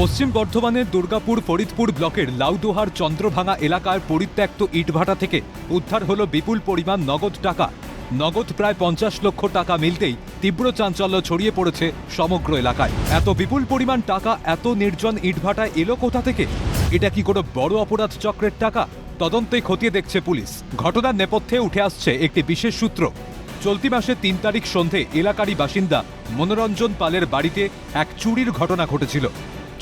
পশ্চিম বর্ধমানের দুর্গাপুর ফরিদপুর ব্লকের লাউদোহার চন্দ্রভাঙা এলাকার পরিত্যক্ত ইটভাটা থেকে উদ্ধার হলো বিপুল পরিমাণ নগদ টাকা। নগদ প্রায় 50 লক্ষ টাকা মিলতেই তীব্র চাঞ্চল্য ছড়িয়ে পড়েছে সমগ্র এলাকায়। এত বিপুল পরিমাণ টাকা এত নির্জন ইটভাটায় এলো কোথা থেকে? এটা কি কোনো বড় অপরাধ চক্রের টাকা? তদন্তে খতিয়ে দেখছে পুলিশ। ঘটনার নেপথ্যে উঠে আসছে একটি বিশেষ সূত্র। চলতি মাসে 3 তারিখ সন্ধে এলাকারই বাসিন্দা মনোরঞ্জন পালের বাড়িতে এক চুরির ঘটনা ঘটেছিল।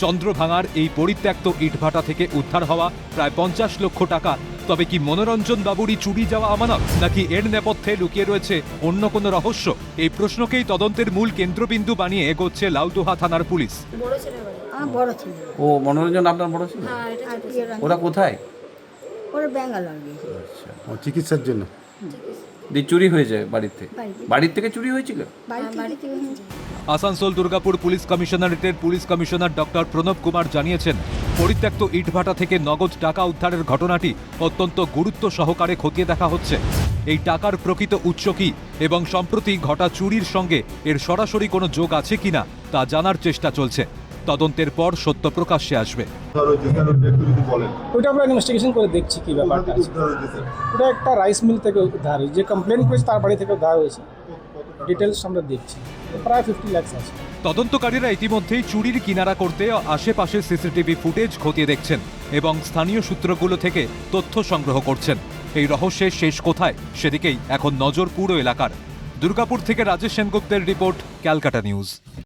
চন্দ্রভাঙার এই পরিত্যক্ত ইটভাটা থেকে উদ্ধার হওয়া প্রায় 50 লক্ষ টাকা। তবে কি মনোরঞ্জন বাবুরই চুরি যাওয়া আমানত, নাকি এর নেপথ্যে লুকিয়ে রয়েছে অন্য কোনো রহস্য? এই প্রশ্নকেই তদন্তের মূল কেন্দ্রবিন্দু বানিয়ে এগোচ্ছে লাউদোহা থানার পুলিশ। বড় ছিল। ও মনোরঞ্জন আপনার বড় ছিল? হ্যাঁ, এটা ছোট ছিল। ওরা কোথায়? ওরা ব্যাঙ্গালোর গিয়েছে। আচ্ছা, ও চিকিৎসার জন্য। দিয়ে চুরি হয়েছে বাড়িতে? বাড়িতে। বাড়ির থেকে চুরি হয়েছিল? বাড়িতে আসানসোল দুর্গাপুর পুলিশ কমিশনারেটের police commissioner doctor Pranab Kumar জানিয়েছেন, পরিত্যক্ত ইটভাটা থেকে নগদ টাকা উদ্ধারের ঘটনাটি অত্যন্ত গুরুত্ব সহকারে খতিয়ে দেখা হচ্ছে। এই টাকার প্রকৃত উৎস কি এবং সম্প্রতি ঘটা চুরির সঙ্গে এর সরাসরি কোনো যোগ আছে কিনা তা জানার চেষ্টা চলছে। তদন্তের পর সত্য প্রকাশ্যে আসবে। ওইটা আমরা ইনভেস্টিগেশন করে দেখছি কি ব্যাপারটা আছে। ওটা একটা রাইস মিল থেকে উদ্ধার হয়েছে, যে কমপ্লেন করেছে তার বাড়ি থেকে উদ্ধার হয়েছে। ডিটেলস আমরা দেখছি, প্রায় 50 লাখ আছে। তদন্তকারীরা ইতিমধ্যেই চুরির কিনারা করতে আশেপাশে সিসিটিভি ফুটেজ খতিয়ে দেখছেন এবং স্থানীয় সূত্রগুলো থেকে তথ্য সংগ্রহ করছেন। এই রহস্যের শেষ কোথায় সেদিকেই এখন নজর পুরো এলাকার। দুর্গাপুর থেকে রাজেশ সেনগুপ্তের রিপোর্ট, ক্যালকাটা নিউজ।